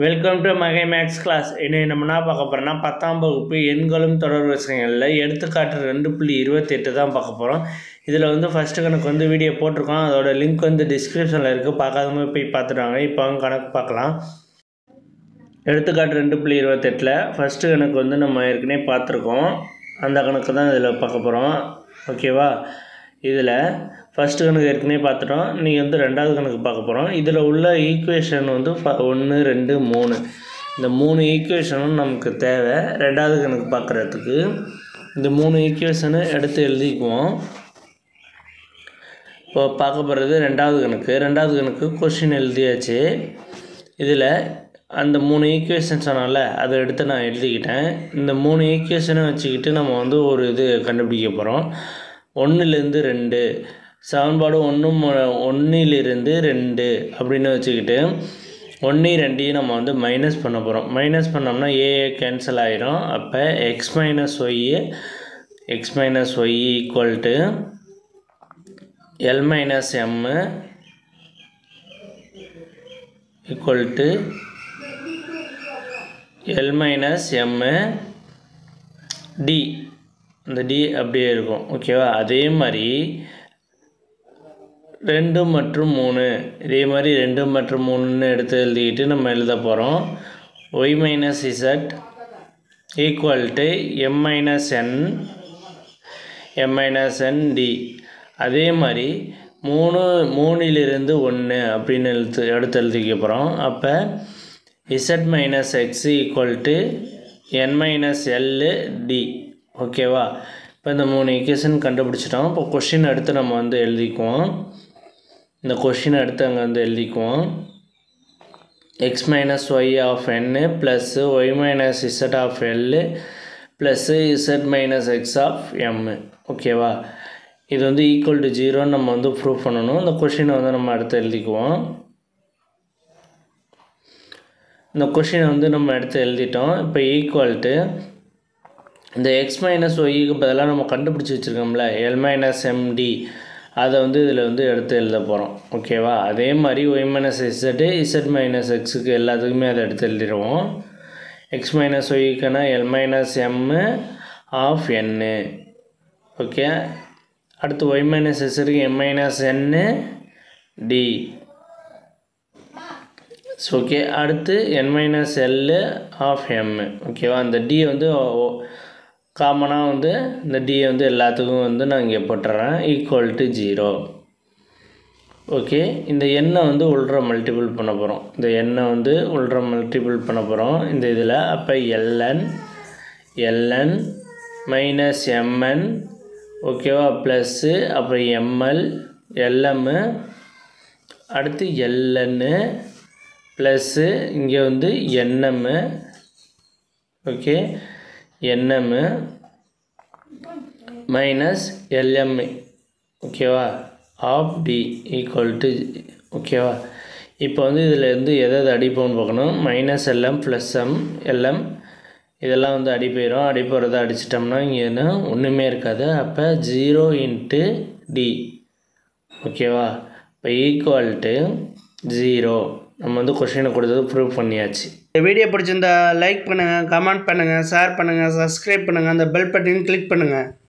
Welcome to மகை maths class. இன்னைக்கு நம்ம என்ன பார்க்க போகிறோம்னா 10ஆம் வகுப்பு எண்களும் தொடர் வரிசைகளில் எடுத்துக்காட்டு 2.28 தான் பார்க்க போகிறோம். இதில் வந்து ஃபஸ்ட்டு கணக்கு வீடியோ போட்டிருக்கோம். அதோட லிங்க் டிஸ்கிரிப்ஷனில் இருக்குது. பார்க்காதவங்க போய் பார்த்துட்டாங்க. இப்போ அவங்க கணக்கு பார்க்கலாம். எடுத்துக்காட்டு 2.28 ஃபஸ்ட்டு கணக்கு நம்ம ஏற்கனவே பார்த்துருக்கோம். அந்த கணக்கு தான் இதில் பார்க்க போகிறோம். ஓகேவா? இதில் ஃபஸ்ட்டு கணக்கு ஏற்கனவே பார்த்துட்டோம். இன்றைக்கி ரெண்டாவது கணக்கு பார்க்க போகிறோம். இதில் உள்ள ஈக்குவேஷன் 1, 2, 3 இந்த 3 ஈக்குவேஷனும் நமக்கு தேவை ரெண்டாவது கணக்கு பார்க்குறதுக்கு. இந்த 3 ஈக்குவேஷனை எடுத்து எழுதிக்குவோம். இப்போ பார்க்க போகிறது ரெண்டாவது கணக்கு கொஸ்டின் எழுதியாச்சு. இதில் அந்த 3 ஈக்குவேஷன் சொன்னால அதை எடுத்து நான் எழுதிக்கிட்டேன். இந்த 3 ஈக்குவேஷனை வச்சுக்கிட்டு நம்ம ஒரு இது கண்டுபிடிக்க போகிறோம். 1லேருந்து 2 சமன்பாடு 1லிருந்து 2 அப்படின்னு வச்சுக்கிட்டு 1 2 நம்ம மைனஸ் பண்ண போகிறோம். மைனஸ் பண்ணோம்னா ஏ கேன்சல் ஆகிரும். அப்போ X minus Y equal to L minus M equal to L minus M T. இந்த டி அப்படியே இருக்கும். ஓகேவா? அதே மாதிரி 2 மற்றும் 3 இதே மாதிரி 2 மற்றும் 3ன்னு எடுத்து எழுதிக்கிட்டு நம்ம எழுத போகிறோம். Y minus Z equal to M minus N T. அதே மாதிரி 3லிருந்து 1 அப்படின்னு எடுத்து எழுதிக்க போகிறோம். அப்போ Z minus X equal to N minus L T. ஓகேவா? இப்போ இந்த 3 ஈக்குவேஷன் கண்டுபிடிச்சிட்டோம். இப்போ கொஷின் எடுத்து நம்ம எழுதிக்குவோம். இந்த கொஷின் எடுத்து அங்கே எழுதிக்குவோம். X minus Y of N plus Y minus Z of L plus Z minus X of M. ஓகேவா? இது ஈக்குவல் டு 0ன்னு நம்ம ப்ரூவ் பண்ணணும். இந்த கொஷினை நம்ம எடுத்து எழுதிக்குவோம். இந்த கொஷினை நம்ம எடுத்து எழுதிட்டோம். இப்போ ஈக்குவல் டு இந்த எக்ஸ் மைனஸ் ஒய்க்கு பதிலாக நம்ம கண்டுபிடிச்சி வச்சுருக்கோம்ல எல் மைனஸ் எம்டி, அதை இதில் எடுத்து எழுத போகிறோம். ஓகேவா? அதே மாதிரி ஒய் மைனஸ் இசட் மைனஸ் எக்ஸுக்கு எல்லாத்துக்குமே அதை எடுத்து எழுதிடுவோம். எக்ஸ் மைனஸ் ஒய்க்குன்னா L minus M of N. Okay. அடுத்து ஒய் மைனஸ் இசட்டுக்கு M minus N T. Okay. அடுத்து N minus L of M. ஓகேவா? அந்த டி காமனாக இந்த டியை எல்லாத்துக்கும் நான் இங்கே போட்டுறேன். Equal to 0. ஓகே. இந்த எண்ணை உள்ற மல்டிபிள் பண்ண போகிறோம். இந்த எண்ணை உள்ற மல்டிபிள் பண்ண போகிறோம் இந்த இதில். அப்போ எல்என் மைனஸ் எம்என். ஓகேவா? ப்ளஸ்ஸு அப்புறம் எம்எல் எல்எம். அடுத்து எல்என்னு ப்ளஸ்ஸு இங்கே NM. Okay. NM minus LM. ஓகேவா? Of T equal to. ஓகேவா? இப்போ இதில் எதாவது அடிப்போம்னு பார்க்கணும். மைனஸ் எல்எம் ப்ளஸ் எல்எம் இதெல்லாம் அடி போயிடும். அடி போகிறத அடிச்சிட்டோம்னா இங்கே ஒன்றுமே இருக்காது. அப்போ 0 இன்ட்டு டி. ஓகேவா? இப்போ ஈக்குவல் டு 0. நம்ம கொஷினை கொடுத்தது ப்ரூவ் பண்ணியாச்சு. இந்த வீடியோ பிடிச்சிருந்தா லைக் பண்ணுங்கள், கமெண்ட் பண்ணுங்கள், ஷேர் பண்ணுங்கள், சப்ஸ்கிரைப் பண்ணுங்கள், அந்த பெல் பட்டனையும் கிளிக் பண்ணுங்கள்.